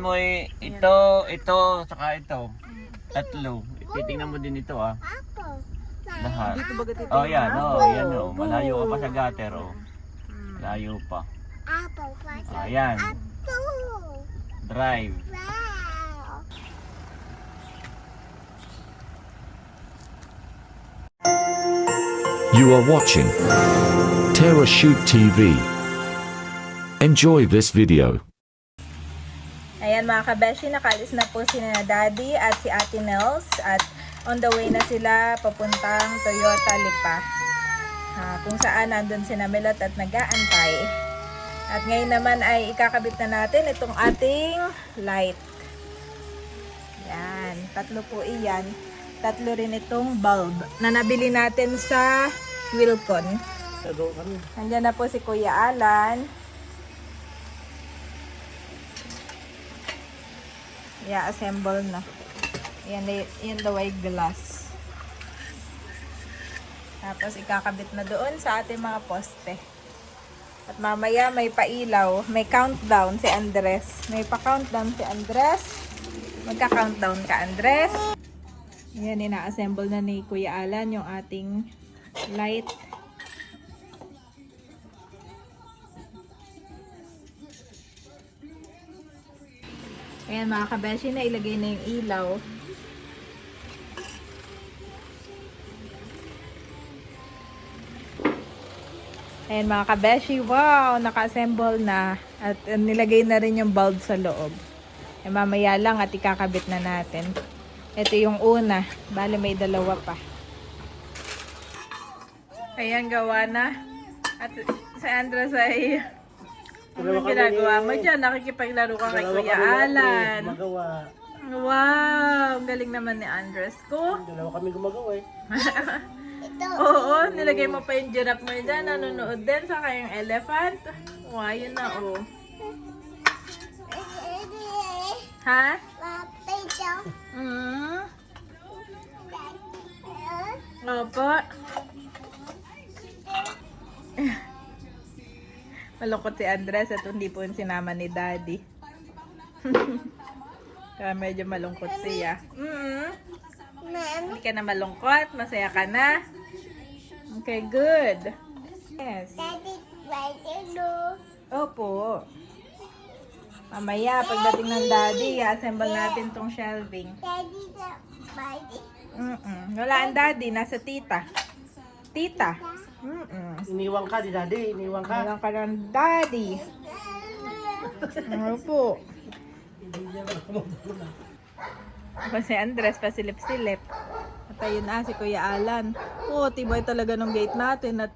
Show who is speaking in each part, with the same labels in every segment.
Speaker 1: mo ito, saka ito. Tatlo. Titingnan mo din ito ah. Lahat.
Speaker 2: Dito ba gatito?
Speaker 1: Oh yan, oh, yan oh. Malayo ka pa sa gutter oh. Malayo pa. Ayan. Drive.
Speaker 3: You are watching Terra Shoot TV. Enjoy this video.
Speaker 2: Ayan mga kabeshi, nakalis na po si Daddy at si Ate Nels at on the way na sila papuntang Toyota Lipa. Kung saan nandun si Namelot at nag-aantay. At ngayon naman ay ikakabit na natin itong ating light. Yan, tatlo po iyan. Tatlo rin itong bulb na nabili natin sa Wilcon. Nandiyan na po si Kuya Alan. I-assemble na. Yan daw ay glass. Tapos ikakabit na doon sa ating mga poste. At mamaya may pailaw, may countdown si Andres. May pa-countdown si Andres. Magka-countdown ka, Andres. Yan, ina-assemble na ni Kuya Alan yung ating light. Ayan mga kabeshi, na ilagay na yung ilaw. Ayan mga kabeshi, wow! Naka-assemble na. At nilagay na rin yung bulb sa loob. E, mamaya lang at ikakabit na natin. Ito yung una. Bale may dalawa pa. Ayan, gawa na. At si Andres ay... Anong ginagawa mo dyan? Nakikipaglaro ka kay Kuya Alan. Wow! Ang galing naman ni Andres ko.
Speaker 4: Dalawa kami gumagawa eh.
Speaker 2: Oo, nilagay mo pa yung giraffe mo dyan. Nanonood din. Saka yung elephant. Wow, yun na oh. Ha? Opo. Malungkot si Andres at hindi po yung sinama ni Daddy. Kaya medyo malungkot siya. Hindi ka na malungkot? Masaya ka na? Okay, good. Yes. Opo. Mamaya, pagdating ng Daddy, i-assemble natin tong shelving. Wala ang Daddy, nasa tita. Tita.
Speaker 4: Iniwang ka di Daddy, iniwang ka.
Speaker 2: Wala ka ng Daddy. Opo. Kasi Andres, pasilip-silip. At ayun na, si Kuya Alan. Oo, tibay talaga ng gate natin at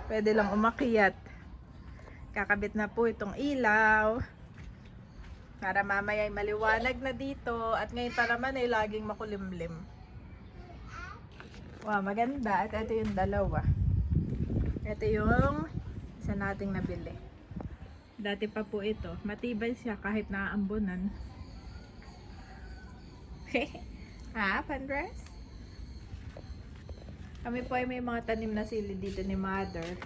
Speaker 2: pwede lang umakyat. Kakabit na po itong ilaw. Para mamaya ay maliwanag na dito. At ngayon pa naman ay laging makulimlim. Wow, maganda. At ito yung dalawa. Ito yung isa nating nabili. Dati pa po ito. Matibay siya kahit naaambunan. Ha, Pandres? Kami po ay may mga tanim na sili dito ni Mother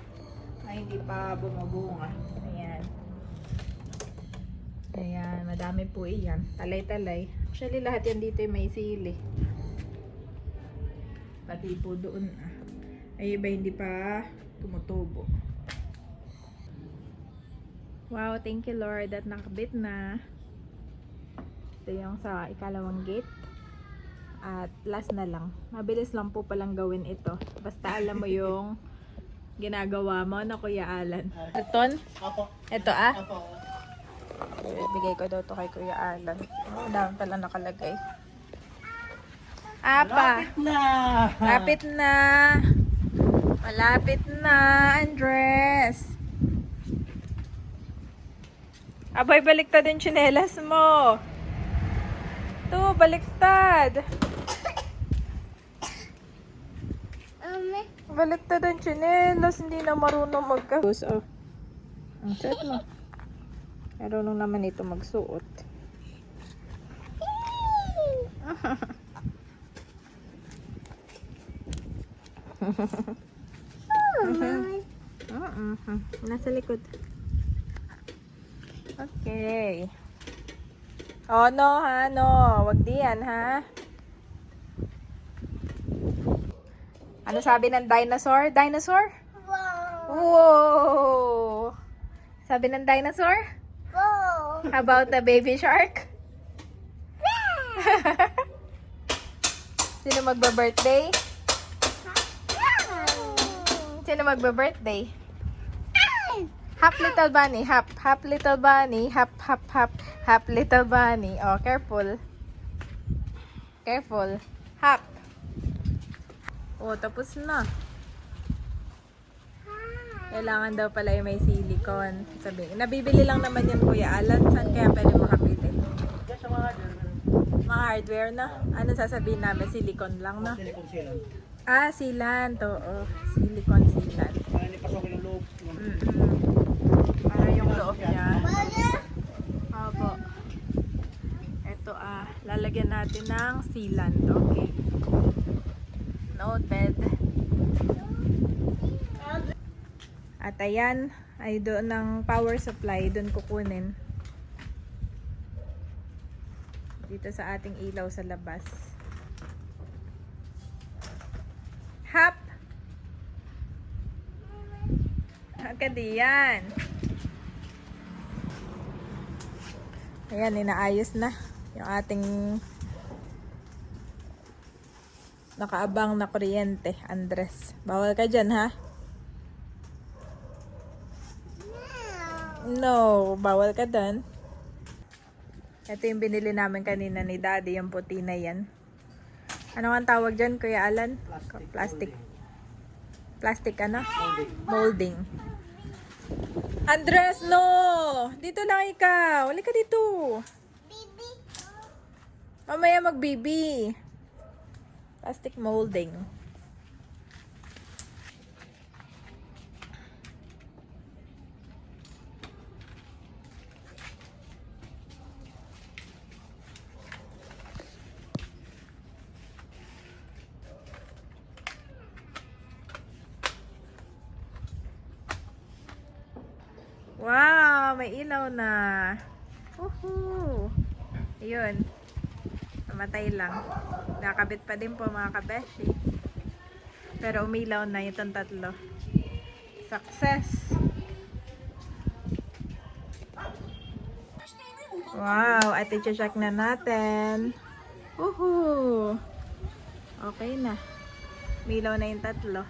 Speaker 2: na hindi pa bumubunga. Ayan. Ayan, madami po iyan. Talay-talay. Actually, lahat yan dito ay may sili. Pati po doon. Ay, iba hindi pa tumutubo. Wow, thank you Lord at nakabit na. Ito yung sa ikalawang gate. At last na lang. Mabilis lang po palang gawin ito. Basta alam mo yung ginagawa mo na Kuya Alan. Ito? Ito ah? Bigay ko daw to kay Kuya Alan. Dami pala nakalagay. Apa?
Speaker 4: Lapit na!
Speaker 2: Lapit na! Malapit na, Andres! Abay, baliktad yung tsinelas mo! Ito, baliktad! Baliktad ang tsinelas, hindi na marunong magka-use. Oh. Ang set mo. Marunong naman ito magsuot. Nasa likod. Okay. Oh, no, ha? No. Wag diyan, ha? Ano sabi ng dinosaur? Dinosaur? Wow! Sabi ng dinosaur? How about the baby shark? Sino magba-birthday? Sino magba-birthday? Hop little bunny, hop, hop little bunny, hop, hop, hop, hop little bunny. Oh, careful. Careful. Hop. Oh, tapos na. Kailangan daw pala yung may silicone. Sabi, nabibili lang naman yan, Kuya Alan. Saan kaya pwede makabili?
Speaker 4: Diyan sa mga
Speaker 2: Mga hardware na. Ano sasabihin namin? Silicone lang, no?
Speaker 4: silicone sealant.
Speaker 2: Ah, sealant. Oo. Silicone sealant.
Speaker 4: Para hindi pasok yung loob.
Speaker 2: Para yung loob niya. Opo. Ito lalagyan natin ng sealant. Okay. Noted. At ayan, ay doon ng power supply, doon kukunin. Dito sa ating ilaw sa labas. Hop! Kadiyan. Ayan, inaayos na yung ating nakaabang na kuryente, Andres. Bawal ka dyan, ha? No, bawal ka dyan. Ito yung binili namin kanina ni Daddy, yung puti na yan. Ano ang tawag dyan, Kuya Alan? Plastic. Plastic ano? Molding. Andres, no! Dito lang ikaw. Halika dito. Mamaya mag-bibi. Plastic molding. Wow, may ilaw na. Woohoo! Ayun. Namatay lang. Nakabit pa din po mga kabeshi. Pero umilaw na itong tatlo. Success! Wow, at i-check na natin. Woohoo! Okay na. Umilaw na yung tatlo.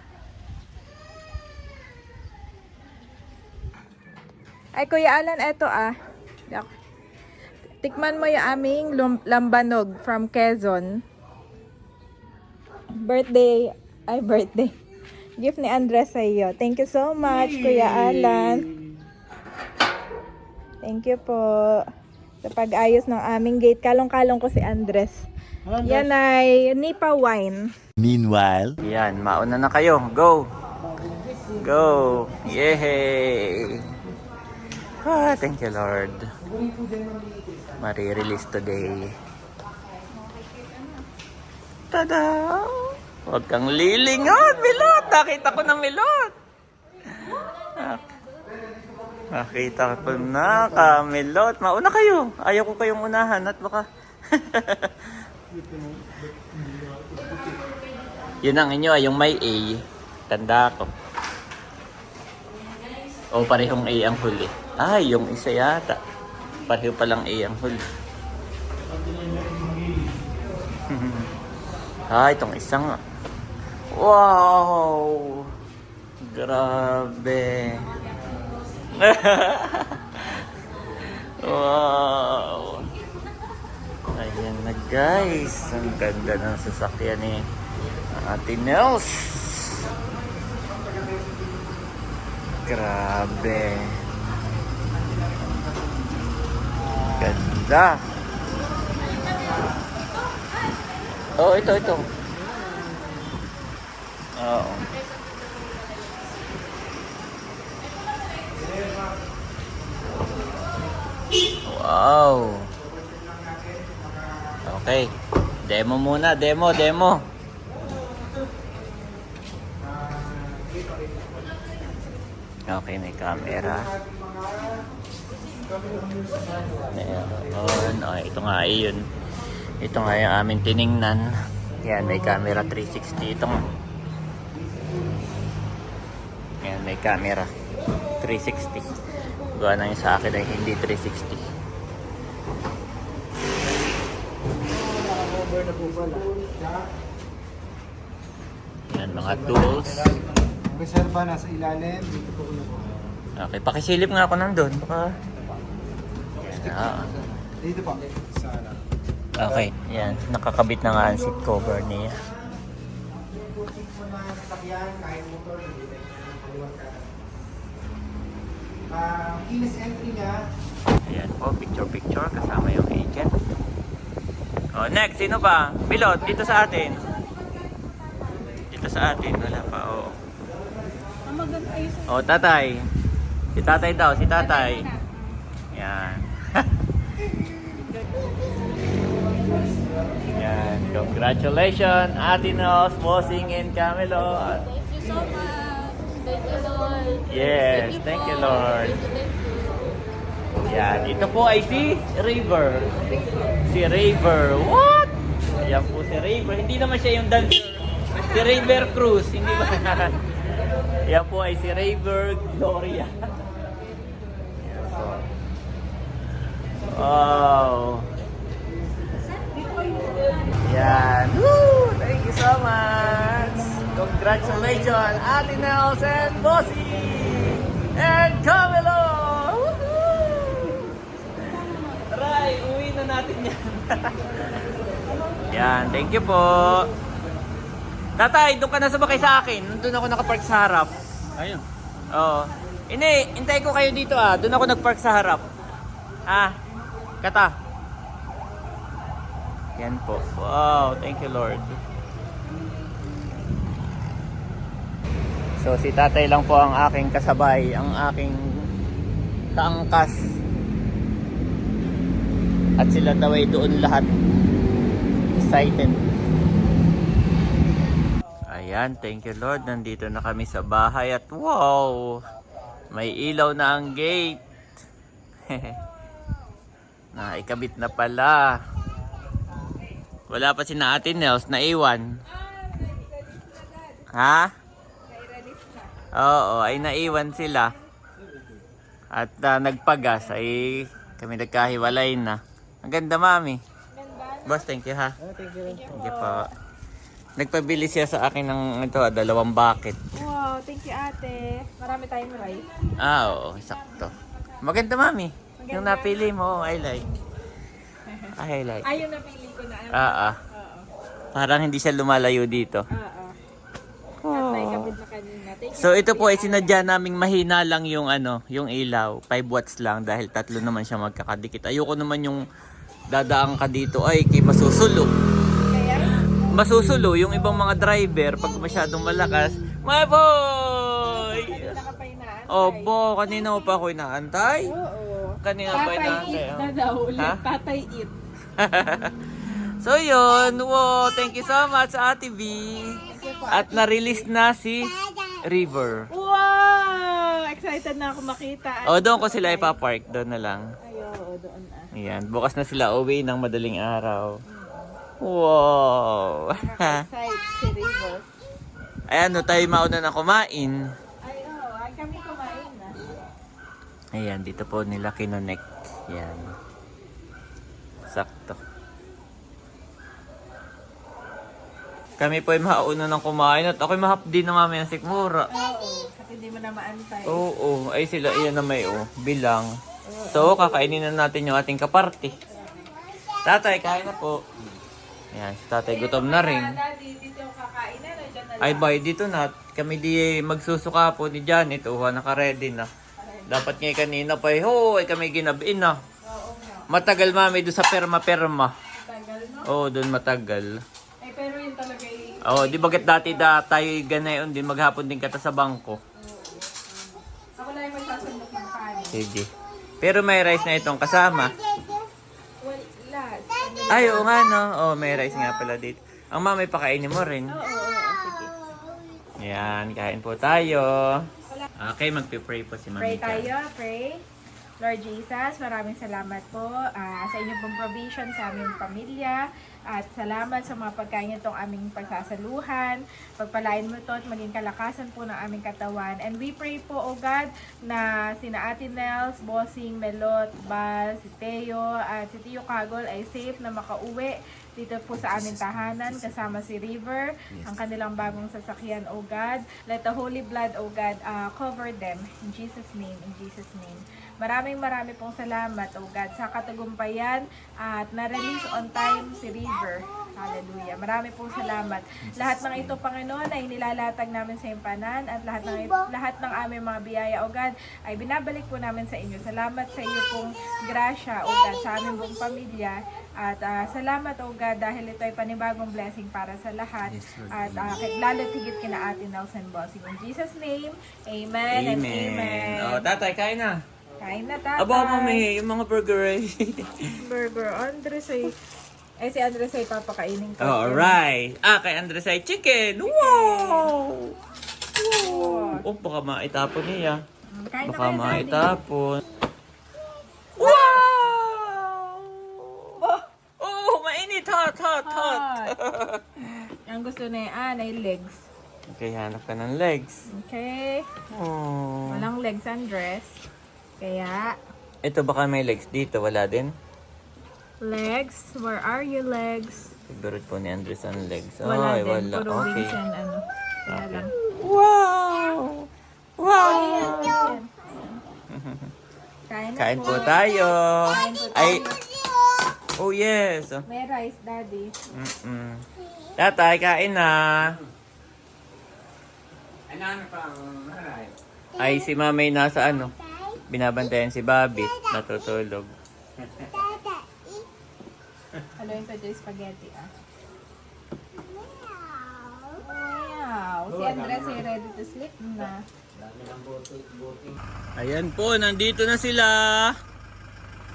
Speaker 2: Ay, Kuya Alan, eto tikman mo yung aming lambanog from Quezon. Birthday. Gift ni Andres sa iyo. Thank you so much, Kuya Alan. Thank you po sa pag-ayos ng aming gate. Kalong-kalong ko si Andres. Yan ay Nipa wine.
Speaker 3: Meanwhile,
Speaker 1: Yan, mauna na kayo. Go! Go! Yay! Thank you, Lord. Mari-release today. Tada! Huwag kang lilingon, Milot! Nakita ko na Milot! Nakita ko na ka, Milot. Mauna kayo. Ayaw ko kayong unahan at baka... Yun ang inyo, yung may A. Tanda ko. O parehong A ang huli. Ay, yung isa yata. Pareho palang A ang huli. Itong isa nga. Wow! Grabe. Wow! Ayan na guys. Ang ganda ng sasakyan ni Ate Nels. Grabe. Ganda. Oh, ito. Oo. Wow. Okay. Demo muna, demo. Okay, may camera. Meron. Oh, ito nga yun. Ito nga yung aming tiningnan. Yan, may camera 360. Ito nga. Yan, may camera 360. Gawa na yung sa akin ay hindi 360. Yan, mga tools.
Speaker 4: Reserva nasa ilalim. Dito po na po.
Speaker 1: Okay, pakisilip nga ako nandun. Baka... Yan,
Speaker 4: Dito po. Sana.
Speaker 1: okay, yan. Nakakabit na nga ang seat cover niya.
Speaker 4: Keyless entry niya.
Speaker 1: Ayan po, picture-picture kasama yung agent. Oh, next, sino pa? Pilot, dito sa atin. Dito sa atin, wala pa, oh. Oh, tatay. Si tatay daw, si tatay. Yan. Yan, congratulations, Atinos, Bossing and Camelot.
Speaker 5: Thank you so much. Thank you, Lord.
Speaker 1: Yes, thank you, Lord. Yan, ito po ay si River. Si River. What? Yan po si River. Hindi naman siya yung dancer. Si River Cruz. Hindi ba? Yan po ay si River Gloria. Yan po. Wow. Yan. Woo! Thank you so much. Congratulations, Ate Nels and Bossy and Camelo. Try, uwi na natin yan. Yan, thank you po. Tatay, doon ka na sumakay sa akin. Doon ako nakapark sa harap.
Speaker 4: Ayun.
Speaker 1: Oo. Hindi, hintay ko kayo dito ah. Doon ako nagpark sa harap. Ah, kata. Yan po. Wow, thank you Lord. So si tatay lang po ang aking kasabay, ang aking kaangkas. At sila daw ay doon lahat. Excited. Ayan, thank you Lord. Nandito na kami sa bahay at wow! May ilaw na ang gate. Naikabit na pala. Wala pa si na Ate Nels, naiwan. Ha? Oo, ay naiwan sila. At nagpagas ay kami nagkahiwalay na. Ang ganda, mami. Boss, thank you ha.
Speaker 4: Thank you.
Speaker 1: Thank you po. Nagpabili siya sa akin ng ito, 2 bucket.
Speaker 2: Wow, thank you ate. Marami tayong rice.
Speaker 1: Ah, oo, sakto. Maganda, mami. Yung napili mo, I like. I like.
Speaker 2: Ayun napili ko na.
Speaker 1: Oo. Parang hindi siya lumalayo dito.
Speaker 2: Oo. At naikabit na kanina. Thank you.
Speaker 1: So ito po ay sinadya naming mahina lang yung yung ilaw, 5 watts lang dahil 3 naman siya magkakadikit. Ayoko naman yung dadaang ka dito ay kay masusulo.
Speaker 2: Kaya?
Speaker 1: Masusulo yung ibang mga driver pag masyadong malakas. My boy!
Speaker 2: Kanina ka pa inaantay.
Speaker 1: Opo, kanina pa ako inaantay.
Speaker 2: Oo.
Speaker 1: Kanina pa
Speaker 2: Tatay
Speaker 1: inaantay.
Speaker 2: eat na daw ulit.
Speaker 1: Ha?
Speaker 2: Tatay eat.
Speaker 1: So yun, wow, thank you so much Ate V. At na-release na si River.
Speaker 2: Wow! Excited na ako makita.
Speaker 1: O doon ko sila ipapark, doon na lang.
Speaker 2: Ayo, doon na.
Speaker 1: Ayan, bukas na sila uwi ng madaling araw. Wow!
Speaker 2: Excited si River.
Speaker 1: Ayan, no, tayo mauna na kumain.
Speaker 2: Ay, oo. Ay, kami kumain na.
Speaker 1: Ayan, dito po nila kinonek. Ayan. Sakto. Kami po ay mauna ng kumain at ako'y mahapdi na mamaya ng sikmura.
Speaker 2: Oo. Kasi hindi mo na maantay.
Speaker 1: Oo, ay sila iyan na may bilang. So, kakainin na natin yung ating kaparty. Tatay, kain na po. Ayan, si tatay gutom na rin.
Speaker 2: Daddy, dito yung kakain na. Nandiyan na lang.
Speaker 1: Ay, bay, dito na. Kami di magsusuka po ni Janet. Naka-ready na. Dapat ngayon kanina pa, ay kami ginabiin na.
Speaker 2: Oo nga.
Speaker 1: Matagal mami doon sa perma-perma.
Speaker 2: Tagal, no?
Speaker 1: Oo, doon matagal.
Speaker 2: Eh, pero yun talaga yung...
Speaker 1: Oo, di bagat dati tayo ganayon din, maghapon din kata sa bangko.
Speaker 2: Ako na yung magsasandok ng kanin.
Speaker 1: Sige. Pero may rice na itong kasama.
Speaker 2: Well, last.
Speaker 1: Ay, oo nga no. Oo, may rice nga pala dito. Ang mami, pakainin mo rin.
Speaker 2: Oo, sige.
Speaker 1: Yan, kain po tayo. Okay, magpipray po si mami.
Speaker 2: Pray tayo, pray. Lord Jesus, maraming salamat po sa inyong pong provision sa aming pamilya at salamat sa mga pagkain itong aming pagsasaluhan. Pagpalain mo ito at maging kalakasan po ng aming katawan. And we pray po, O God, na sina Ate Nels, Bossing, Melot, Bal, si Teo at si Tio Kagol ay safe na makauwi dito po sa aming tahanan kasama si River, ang kanilang bagong sasakyan, O God. Let the Holy Blood, O God, cover them in Jesus' name, in Jesus' name. Maraming pong salamat, O God, sa katagumpayan at na-release on time si River. Hallelujah. Marami pong salamat. Lahat ng ito, Panginoon, ay nilalatag namin sa impanan at lahat ng aming mga biyaya, O God, ay binabalik po namin sa inyo. Salamat sa iyo pong grasya, O God, sa aming buong pamilya. At salamat, O God, dahil ito ay panibagong blessing para sa lahat. At lalo tigit kina Ate Nelson Bossing. In Jesus' name, amen and amen.
Speaker 1: Oh, tatay, kain na.
Speaker 2: Kain na, tatay.
Speaker 1: Aba, mami, yung mga burger eh.
Speaker 2: Burger. Andres ay... si Andres ay papakainin ko.
Speaker 1: Oh, alright. Kay Andres ay chicken. Wow! Wow! Oh, baka maitapon niya.
Speaker 2: Kain na
Speaker 1: Baka
Speaker 2: kayo, Daddy.
Speaker 1: maitapon. Wow! Oh, mainit. Hot.
Speaker 2: Hot. Ang gusto na yan ay legs.
Speaker 1: Okay, hanap ka ng legs.
Speaker 2: Okay.
Speaker 1: Oh.
Speaker 2: Walang legs, Andres. Kaya,
Speaker 1: Ito baka may legs dito. Wala din.
Speaker 2: legs. Where are you, legs?
Speaker 1: Favorite po ni Andres ang legs.
Speaker 2: Wala
Speaker 1: Ay,
Speaker 2: din.
Speaker 1: wala.
Speaker 2: Puro
Speaker 1: Okay.
Speaker 2: wings and ano. Kaya
Speaker 1: Okay.
Speaker 2: lang.
Speaker 1: Wow! Wow!
Speaker 2: Ayan. Kain na
Speaker 1: Kain po tayo.
Speaker 2: Kain po tayo.
Speaker 1: Ay, oh yes.
Speaker 2: May rice, Daddy.
Speaker 1: Tatay, kain na. Ay, si mamay nasa ano? Binabantayan si Bobby. Natutulog.
Speaker 2: Haluin ko ito yung spaghetti, Wow. Si Andres ay ready to sleep na.
Speaker 1: Ayan po, nandito na sila.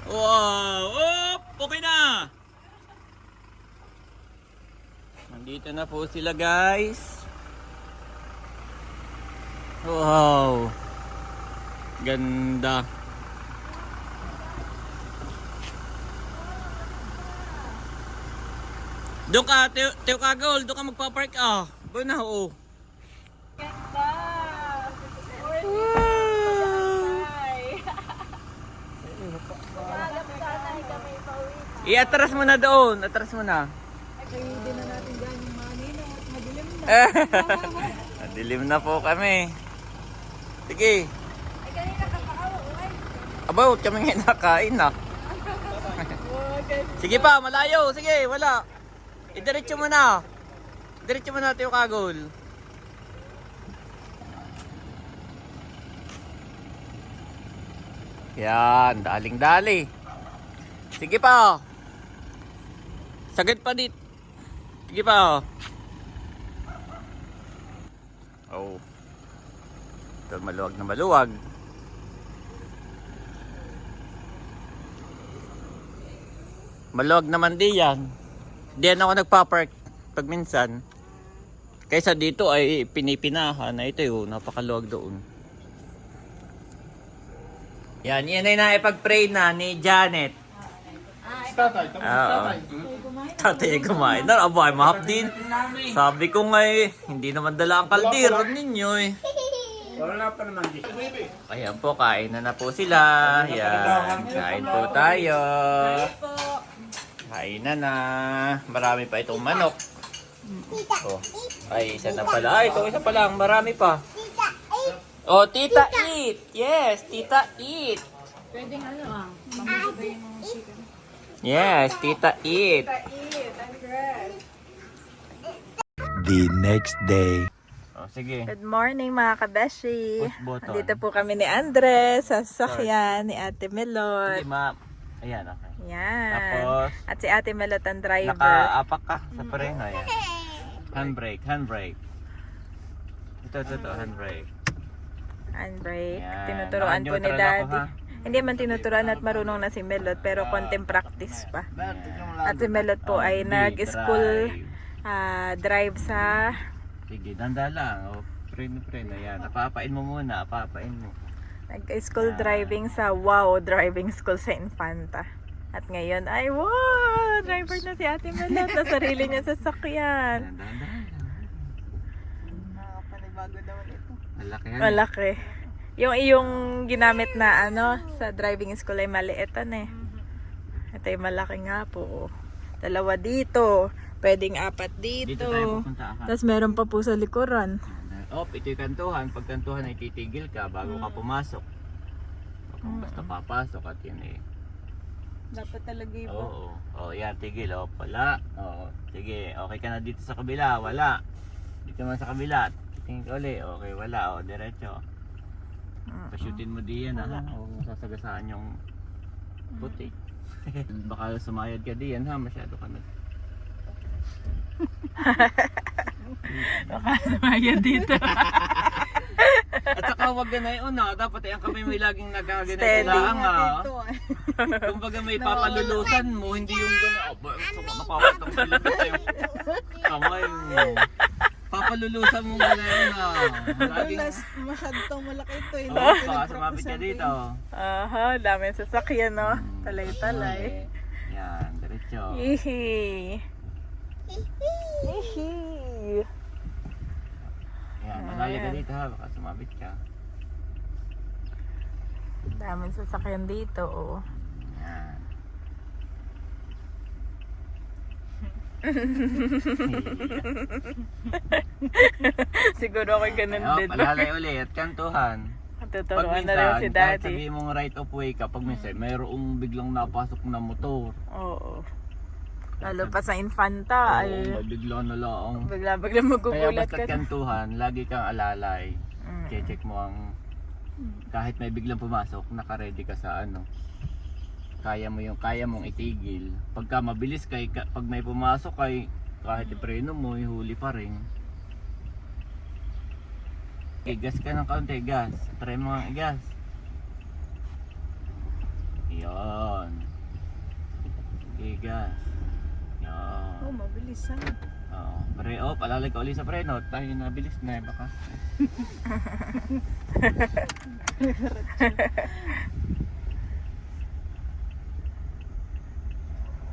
Speaker 1: Wow! Op! Okay na! Nandito na po sila, guys. Wow! Ganda. Doon ka, Teo Kagol, doon ka magpapark Doon na, oo.
Speaker 2: Ganda!
Speaker 1: Iatras mo na doon. Atras mo na.
Speaker 2: Hindi na natin dyan yung mga ninong at madilim na.
Speaker 1: Madilim na po kami. Sige.
Speaker 2: Ay, kanina ka pa
Speaker 1: Aba, huwag kami nga nakain Sige pa, malayo. Sige, wala. Idiretso mo na. Diretso mo na, Teo Kagol. Yan, daling-dali. Sige pa. Sagad pa dit. Sige pa. Oh. Ito maluwag na maluwag. Maluwag naman di yan. Diyan ako nagpa-park pag minsan. Kaysa dito ay pinipinahan na ito yung napakaluwag doon. Yan ay naipag-pray na ni Janet.
Speaker 4: Tatay, tapos tatay.
Speaker 1: Tatay kumain na. Aba, mahap din. Sabi ko nga hindi naman dala ang kaldero ninyo
Speaker 4: Wala pa naman.
Speaker 1: Ayan po, kain na po sila. Yan, kain po tayo. Kain na. Marami pa itong manok. Oh, ay, isa na pala. Ay, ito isa pa lang. Marami pa. Oh, Tita Eat. Yes, Tita Eat.
Speaker 2: Pwedeng ano
Speaker 1: Yes, Tita Eat.
Speaker 2: Andres.
Speaker 6: The next day.
Speaker 1: Oh, sige.
Speaker 2: Good morning mga kabeshi.
Speaker 1: Push button.
Speaker 2: Dito po kami ni Andres sa sasakyan ni Ate Melot.
Speaker 1: Sige, ma. Ayan, okay.
Speaker 2: Yan.
Speaker 1: Tapos,
Speaker 2: At si Ate Melot ang driver.
Speaker 1: naka-apak ka sa preno. Ayan. Handbrake, handbrake. Ito, handbrake.
Speaker 2: Handbrake.
Speaker 1: Yan.
Speaker 2: Tinuturuan po ni
Speaker 1: Naka-neutral ako,
Speaker 2: Daddy.
Speaker 1: ha?
Speaker 2: Hindi man tinuturuan at marunong na si Melot pero konting practice pa. At si Melot po ay nag-school drive sa...
Speaker 1: Sige, danda lang. O, preno. Ayan, apapain mo muna. Apapain mo.
Speaker 2: Nag-school driving sa Wow Driving School sa Infanta. At ngayon ay wow! Driver na si Ate Melot na sarili niya sa sasakyan.
Speaker 6: Nakakapanibago naman ito.
Speaker 1: Malaki yan.
Speaker 2: Malaki. Yung iyong ginamit na sa driving school ay maliitan eh. Ito ay malaki nga po. Dalawa dito. Pwedeng 4 dito.
Speaker 1: Dito tayo pupunta.
Speaker 2: Tapos meron pa po sa likuran.
Speaker 1: Ito yung kantuhan. Pag kantuhan ay titigil ka bago ka pumasok. Kung basta papasok at yun eh.
Speaker 6: Dapat talaga iba.
Speaker 1: Oo. Yan, tigil. Wala. Sige, okay ka na dito sa kabila. Wala. Dito naman sa kabila. Tingin ka uli. Okay, wala. Diretso. Pashutin mo diyan ha. Sasagasaan yung puti. Baka sumayad ka diyan ha. Masyado ka na.
Speaker 2: Baka sumaya dito.
Speaker 1: At saka wag na yun dapat ang kamay may laging nagaganito
Speaker 2: Steady.
Speaker 1: lang ha.
Speaker 6: Ito ah.
Speaker 1: Kumbaga may papalulusan mo, hindi yung gano'n. So napapatang sila tayo. Kamay mo. Papalulusan mo gano'n Laging...
Speaker 6: Masyadong malaki ito. Hindi
Speaker 1: Oo,
Speaker 6: ito
Speaker 1: baka sumapit ka dito.
Speaker 2: Aha, dami sasakyan no. Talay-talay.
Speaker 1: Yan, diretso.
Speaker 2: Ihi. Ihi.
Speaker 1: Yan, malali ka dito ha, baka sumapit ka.
Speaker 2: Daming sasakyan dito oh.
Speaker 1: Yan.
Speaker 2: Siguro ako ganun din.
Speaker 1: Palalay uli at kantuhan. Pag
Speaker 2: Tuturuan na rin si
Speaker 1: minsan, kahit
Speaker 2: Daddy.
Speaker 1: sabihin mong right of way ka, pag minsan mayroong biglang napasok na motor.
Speaker 2: Oo. Lalo pa sa Infanta ay
Speaker 1: Oo, bigla na lang.
Speaker 2: bigla-bigla
Speaker 1: Kaya
Speaker 2: magugulat
Speaker 1: basta
Speaker 2: ka.
Speaker 1: kantuhan, lagi kang alalay. Check mo ang kahit may biglang pumasok, naka-ready ka sa kaya mong itigil. Pagka mabilis pag may pumasok kahit ipreno mo, ihuli pa rin. Gas ka ng kaunti, gas. Try mo nga gas. Yan. Okay, gas. Yan.
Speaker 6: Oh, mabilis ah.
Speaker 1: Oo. Palalay ka ulit sa preno. Tayo nabilis na baka.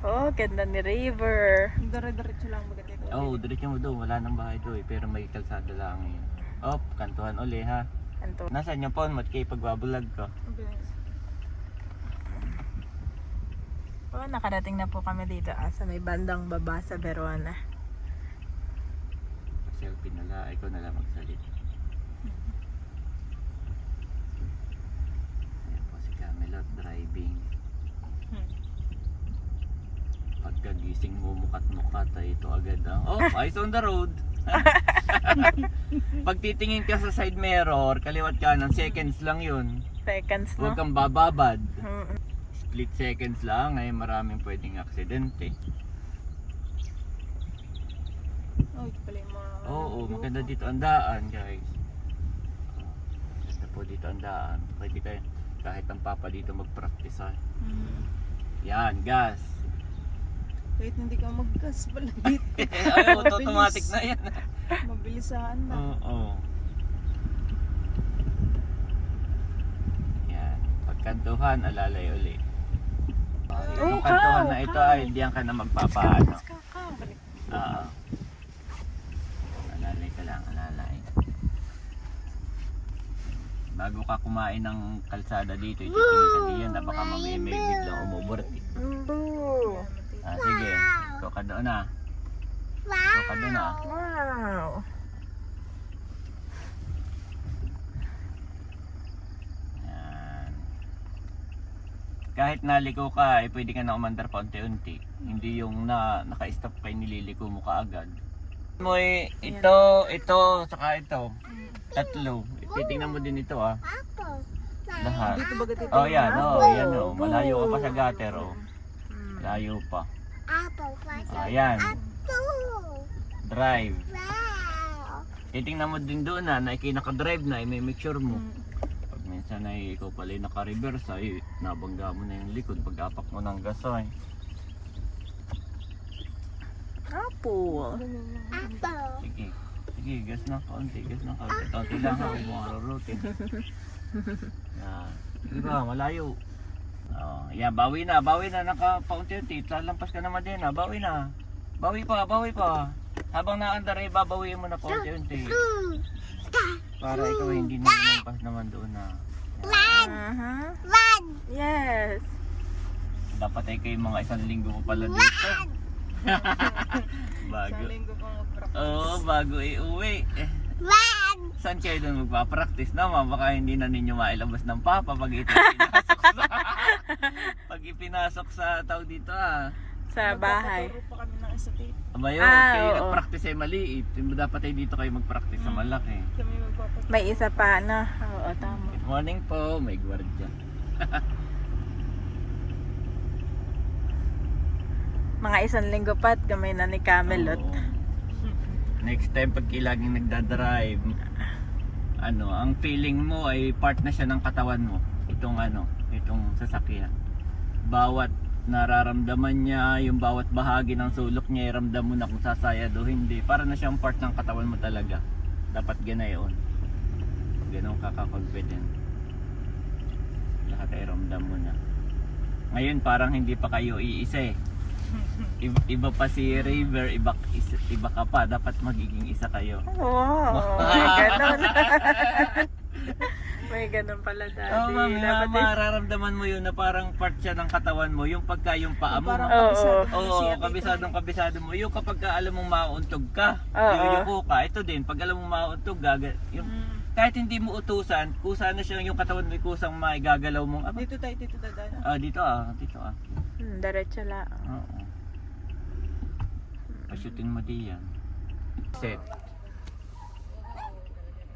Speaker 2: Oh, ganda ni River.
Speaker 6: Dire-diretso lang maganda ito.
Speaker 1: Diretso mo doon. Wala nang bahay doon pero may kalsada lang yun. Kantuhan uli ha.
Speaker 2: Anto.
Speaker 1: Nasaan yung phone mo? Kaya pagbabulag ko.
Speaker 2: Oh, nakarating na po kami dito sa may bandang baba sa Verona.
Speaker 1: Selfie na lang. Ikaw na lang magsalit. Ayan po si Camelot driving. Pagkagising mo mukat-mukat ay ito agad eyes on the road. Pag titingin ka sa side mirror, kaliwat kanan, seconds lang yun.
Speaker 2: Seconds, no?
Speaker 1: Huwag kang bababad.
Speaker 2: Mm.
Speaker 1: Split seconds lang ay maraming pwedeng aksidente.
Speaker 6: Oh, ito pala yung mga...
Speaker 1: Oo, maganda dito ang daan guys. Maganda po dito ang daan. Pwede kayo kahit ang papa dito mag-practice ha. Yan, gas.
Speaker 6: Kahit hindi ka mag-gas pala dito.
Speaker 1: Ay, automatic na yan.
Speaker 6: Mabilisaan na.
Speaker 1: Oo. Yan. Pagkantuhan, alalay uli. Yung kantuhan na ito ay diyan ka na magpapaano. Oo. Alalay ka lang, alalay. Bago ka kumain ng kalsada dito, ititingin ka diyan na baka may biglang umuburti. Sige. Ikaw ka doon na. Ikaw ka doon na.
Speaker 2: Wow.
Speaker 1: Yan. Kahit naliko ka, pwede ka na umandar pa unti-unti. Hindi yung naka-stop kayo nililiko mo kaagad. Mo ito, saka ito. Tatlo. Titingnan mo din ito Lahat.
Speaker 6: Dito bagat ito.
Speaker 1: Yan yan Malayo ka pa sa gutter Malayo pa. Ayan. Drive. Titingnan mo din doon na naka-drive na, may make sure mo. Pag minsan ay ikaw pala yung naka-reverse ay nabangga mo na yung likod pag apak mo ng gas ay.
Speaker 2: Apple.
Speaker 1: Sige, gas na kaunti, gas na kaunti. Kaunti lang ha, huwag mo arurutin. Yan. Sige ba, malayo. Oh, yan, bawi na, naka-paunti-unti. Lalampas ka naman din, bawi na. Bawi pa. Habang naandar, babawiin mo na paunti-unti. Para ikaw hindi na lampas naman doon na.
Speaker 2: Yes.
Speaker 1: Dapat ay kayo mga 1 linggo pa pala dito. Bago.
Speaker 6: Isang linggo pang mag-practice.
Speaker 1: Oo, bago iuwi. Saan kayo doon magpa-practice naman? Baka hindi na ninyo mailabas ng papa pag ito pinasok sa pag ipinasok sa tao dito
Speaker 2: Sa bahay.
Speaker 6: Magpapaturo pa kami ng isa dito.
Speaker 1: Aba yun, kayo
Speaker 2: oo.
Speaker 1: nag-practice ay maliit. Dapat ay dito kayo mag-practice sa malaki.
Speaker 6: Kami magpapaturo.
Speaker 2: May isa pa, no? Oo, tama.
Speaker 1: Good morning po, may gwardiya.
Speaker 2: Mga 1 linggo pa at gamay na ni Camelot.
Speaker 1: Oo. Next time pag laging nagdadrive, ang feeling mo ay part na siya ng katawan mo. Itong sasakyan. Bawat nararamdaman niya, yung bawat bahagi ng sulok niya, ramdam mo na kung sasayad o hindi. Para na siyang part ng katawan mo talaga. Dapat ganayon. Ganun ka-confident. Lahat ay ramdam mo na. Ngayon parang hindi pa kayo iisa eh. Iba pa si Raver, iba ka pa. Dapat magiging isa kayo.
Speaker 2: May ganun. May ganun pala, Daddy.
Speaker 1: Oo,
Speaker 2: Dapat
Speaker 1: mararamdaman mo yun na parang part siya ng katawan mo. Yung pagka yung paa mo.
Speaker 6: Parang
Speaker 1: Kabisado mo. Yung kapag alam mong mauuntog ka,
Speaker 2: Oo.
Speaker 1: yuyuko ka. Ito din, pag alam mong mauuntog ka, kahit hindi mo utusan, kusa na siya yung katawan mo, kusang maigagalaw mong,
Speaker 6: Dito tayo, dito dadaan.
Speaker 1: dito.
Speaker 2: diretso lang.
Speaker 1: Oo. Pasutin mo diyan. Set.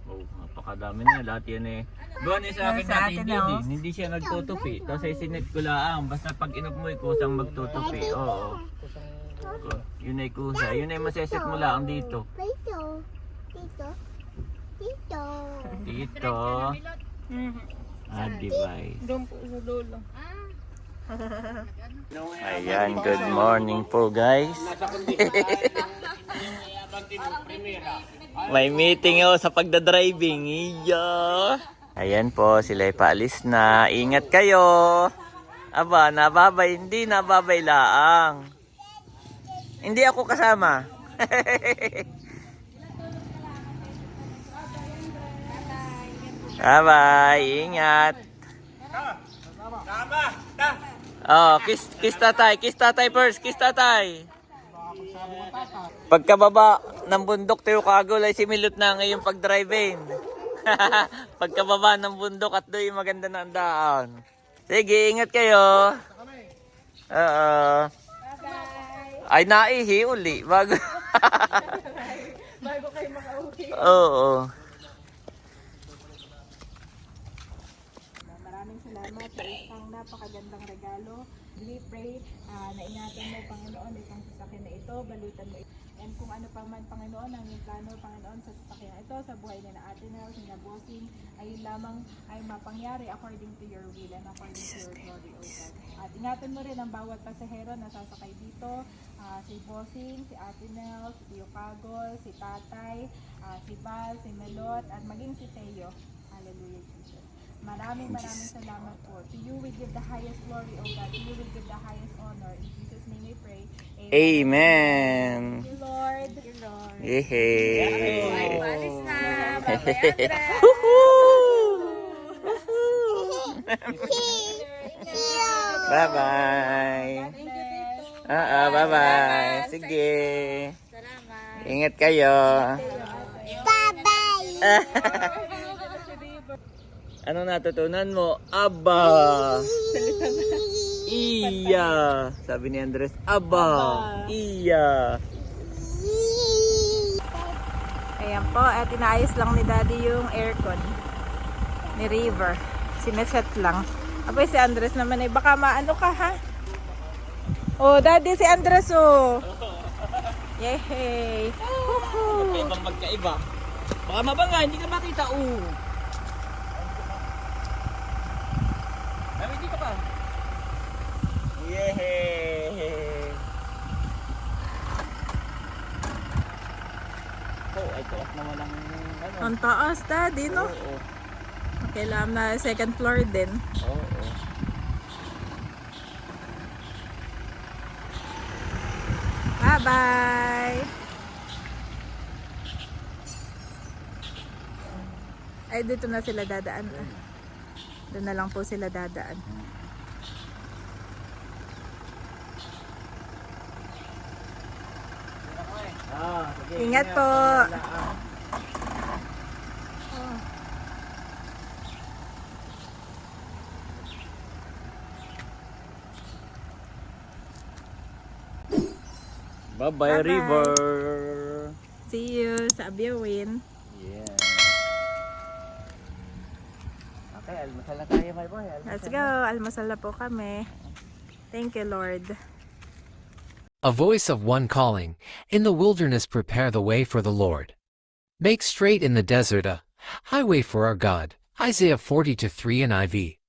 Speaker 1: Oh, napakadami na. Lahat yan eh. Doon eh sa akin
Speaker 2: Sa
Speaker 1: dati
Speaker 2: atin,
Speaker 1: hindi
Speaker 2: oh.
Speaker 1: din. Hindi siya nagtutupi. Tapos ay sinet ko lang. Basta pag inog mo kusang magtutupi. Oo. Yun ay kusa. Yun ay maseset mo lang dito. Dito. Device.
Speaker 6: Doon po sa dulo.
Speaker 1: Ayan, good morning po guys. May meeting sa pagdadriving. Iya. Ayan po, sila ay paalis na. Ingat kayo. Aba, nababay. Hindi nababay laang. Hindi ako kasama. Bye-bye. Ingat. Oh, kiss tatay first, kiss tatay. Pagkababa ng bundok tayo kagol ay similot na ngayong pag-driving. Pagkababa ng bundok at doon maganda na ang daan. Sige, ingat kayo. Ay naihi uli bago.
Speaker 6: Bago kayo makauwi.
Speaker 1: Oo.
Speaker 2: Maraming salamat sa isang napakagandang regalo. We pray na ingatan mo, Panginoon, itong sasakyan na ito, balutan mo ito. And kung ano pa man, Panginoon, ang iyong plano, Panginoon, sa sasakyan ito, sa buhay na Ate Nels, na Bossing, ay yun lamang ay mapangyari according to your will and according to your glory, O God. At ingatan mo rin ang bawat pasahero na sasakay dito, si Bossing, si Ate Nels, si Tio Kagol, si Tatay, si Val, si Melot, at maging si Teo. Hallelujah, Jesus. Maraming salamat po. To you we give the highest glory, O God. To you we give the highest honor. In Jesus' name we pray.
Speaker 1: Amen.
Speaker 2: Thank you, Lord. Thank you, Lord.
Speaker 1: Yehey.
Speaker 2: Alis na. Bye-bye, Andres.
Speaker 1: Bye-bye. Bye-bye. Sige. Ingat kayo. Anong natutunan mo? Aba. Iya. Sabi ni Andres, aba. Iya.
Speaker 2: Ayan po, at inaayos lang ni Daddy yung aircon ni River. Sineset lang. Abay si Andres naman ay baka maano ka ha? Oh, Daddy si Andres oh. Yehey.
Speaker 1: Magkaibang magkaiba. Baka mabanga, hindi ka makita. Ay, dito ka. Yehey. Oh, ay tuwak na walang ano.
Speaker 2: Ang taas, Daddy, no?
Speaker 1: Oo.
Speaker 2: Okay lang na second floor din.
Speaker 1: Oo.
Speaker 2: Bye-bye! Ay, dito na sila dadaan. Doon na lang po sila dadaan.
Speaker 1: Sige,
Speaker 2: Ingat po!
Speaker 1: Bye-bye,
Speaker 2: Bye-bye.
Speaker 1: River.
Speaker 2: See you sa Abiawin.
Speaker 1: Yeah. Okay, almusal na tayo, my boy. Almusal
Speaker 2: Let's
Speaker 1: na.
Speaker 2: go! Almusal na po kami. Thank you, Lord.
Speaker 7: A voice of one calling, in the wilderness prepare the way for the Lord. Make straight in the desert a highway for our God. Isaiah 40:3 NIV.